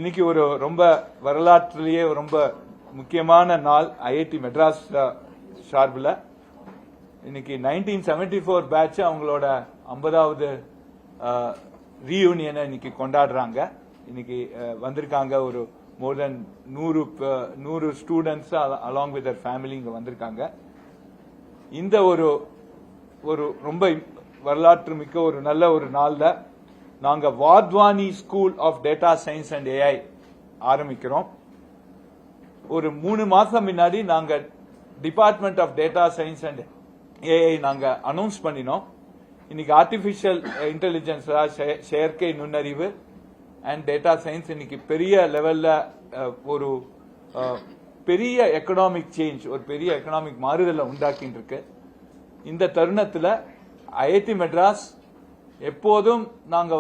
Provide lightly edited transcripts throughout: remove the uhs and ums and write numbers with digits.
இன்னைக்கு ஒரு ரொம்ப வரலாற்றிலேயே ரொம்ப முக்கியமான நாள் ஐஐடி மெட்ராஸ் சார்பில். இன்னைக்கு 1974 பேட்ச் அவங்களோட 50வது ரீயூனியனை இன்னைக்கு கொண்டாடுறாங்க. இன்னைக்கு வந்திருக்காங்க ஒரு மோர் தென் 100 students along with Dhar family இங்க வந்திருக்காங்க. இந்த ஒரு ரொம்ப வரலாற்று மிக்க ஒரு நல்ல ஒரு நாள்ல நாங்க Wadhwani school of data science and AI ஆரம்பிக்கிறோம். ஒரு 3 மாசம் முன்னாடி நாங்க department of data science and AI நாங்க அனௌன்ஸ் பண்ணினோம். இன்னைக்கு ஆர்டிபிஷியல் இன்டெலிஜென்ஸ் செயற்கை நுண்ணறிவு அண்ட் டேட்டா சயின்ஸ் இன்னைக்கு பெரிய லெவல்ல ஒரு பெரிய எக்கனாமிக் சேஞ்ச், ஒரு பெரிய எக்கனாமிக் மாறுதலை உண்டாக்கிட்டு இருக்கு. இந்த தருணத்தில் ஐஐடி மெட்ராஸ் எப்போதும் நாங்க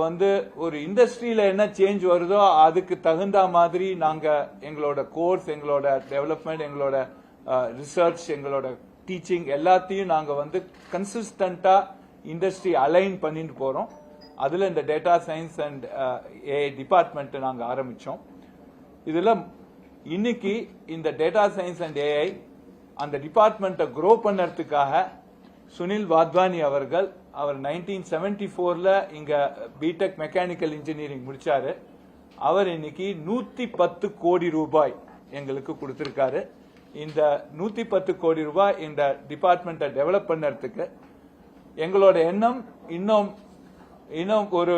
ஒரு இண்டஸ்ட்ரியில என்ன சேஞ்ச் வருதோ அதுக்கு தகுந்த மாதிரி நாங்க எங்களோட கோர்ஸ், எங்களோட டெவலப்மெண்ட், எங்களோட ரிசர்ச், எங்களோட டீச்சிங் எல்லாத்தையும் நாங்க கன்சிஸ்டன்டா இண்டஸ்ட்ரி அலைன் பண்ணிட்டு போறோம். அதுல இந்த data science and AI department நாங்க ஆரம்பிச்சோம். இதுல இன்னைக்கு இந்த டேட்டா சயின்ஸ் அண்ட் ஏஐ அந்த டிபார்ட்மெண்ட்டை க்ரோ பண்ணறதுக்காக சுனில் வாத்வானி அவர் 1974ல இங்க பிடெக் மெக்கானிக்கல் இன்ஜினியரிங் முடிச்சாரு. அவர் இன்னைக்கு 110 கோடி ரூபாய் எங்களுக்கு கொடுத்திருக்காரு. இந்த 110 கோடி ரூபாய் இந்த டிபார்ட்மெண்ட்டை டெவலப் பண்ணறதுக்கு எங்களோட எண்ணம் இன்னும் ஒரு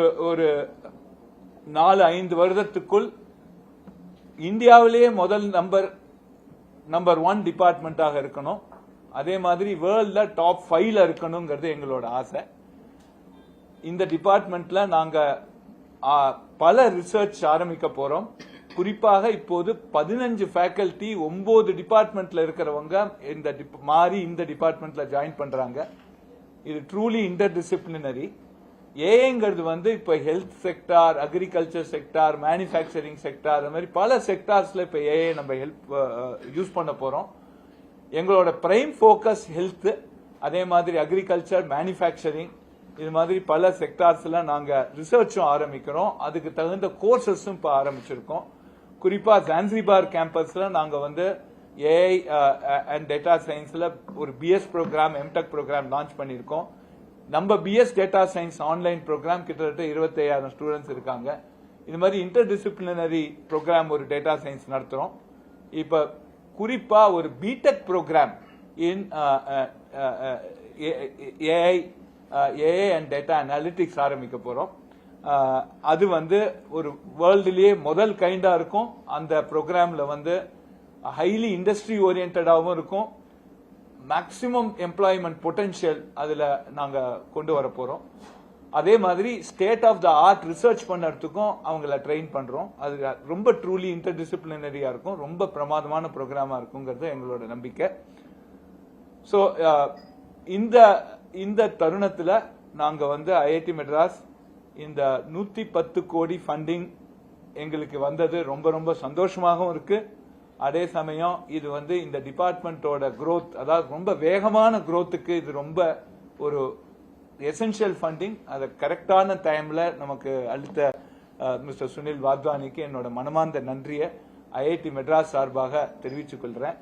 4-5 வருடத்துக்குள் இந்தியாவிலேயே முதல் நம்பர் 1 டிபார்ட்மெண்டாக இருக்கணும். அதே மாதிரி வேர்ல்ட்ல டாப் 5ல இருக்கணுங்கிறது எங்களோட ஆசை. இந்த டிபார்ட்மெண்ட்ல நாங்க பல ரிசர்ச் ஆரம்பிக்க போறோம். குறிப்பாக இப்போது 15 ஃபேக்கல்டி 9 டிபார்ட்மெண்ட்ல இருக்கிறவங்க இந்த டிபார்ட்மெண்ட்ல ஜாயின் பண்றாங்க. இது ட்ரூலி இன்டர் டிசிப்ளினரி. ஏஐங்கிறது இப்ப health sector, agriculture sector, manufacturing sector, அந்த மாதிரி பல செக்டார்ஸ்ல இப்ப ஏஐ நம்ம யூஸ் பண்ண போறோம். எங்களோட பிரைம் போக்கஸ் ஹெல்த், அதே மாதிரி அக்ரிகல்ச்சர், மேனுஃபேக்சரிங், இது மாதிரி பல செக்டார்ஸ்ல நாங்க ரிசர்ச்சும் ஆரம்பிக்கிறோம். அதுக்கு தகுந்த கோர்சஸும் இப்ப ஆரம்பிச்சிருக்கோம். குறிப்பா ஜான்சிபார் கேம்பஸ்ல நாங்க ஏஐ அண்ட் டேட்டா சயின்ஸ்ல ஒரு BS programme, MTech programme launch பண்ணிருக்கோம். நம்ம BS data science online programme கிட்டத்தட்ட 25,000 ஸ்டூடெண்ட்ஸ் இருக்காங்க. இது மாதிரி இன்டர் டிசிப்ளினரி ப்ரோக்ராம் ஒரு டேட்டா சயின்ஸ் நடத்துறோம். இப்ப குறிப்பா ஒரு BTech programme in AI and data analytics ஆரம்பிக்க போறோம். அது ஒரு வேர்ல்டுலயே முதல் கைண்டா இருக்கும். அந்த ப்ரோக்ராம்ல ஹைலி இண்டஸ்ட்ரி ஓரியன்டாவும் இருக்கும். மேக்சிமம் எம்ப்ளாய்மெண்ட் பொட்டன்ஷியல் அதுல நாங்க கொண்டு வர போறோம். அதே மாதிரி state of the art research பண்ணறதுக்கும் அவங்கள ட்ரெயின் பண்றோம். அது ரொம்ப ட்ரூலி இன்டர் டிசிப்ளினரியா இருக்கும். ரொம்ப பிரமாதமான ப்ரோக்ராமா இருக்குங்கிறது எங்களோட நம்பிக்கை. ஸோ இந்த தருணத்துல நாங்க ஐஐடி மெட்ராஸ் இந்த 110 கோடி ஃபண்டிங் எங்களுக்கு வந்தது ரொம்ப ரொம்ப சந்தோஷமாகவும் இருக்கு. அதே சமயம் இது இந்த டிபார்ட்மெண்டோட growth, அதாவது ரொம்ப வேகமான growthக்கு இது ரொம்ப ஒரு எசென்ஷியல் ஃபண்டிங். அதை கரெக்டான டைம்ல நமக்கு அளித்த மிஸ்டர் சுனில் வாத்வானிக்கு என்னோட மனமார்ந்த நன்றியை ஐஐடி மெட்ராஸ் சார்பாக தெரிவித்துக் கொள்றேன்.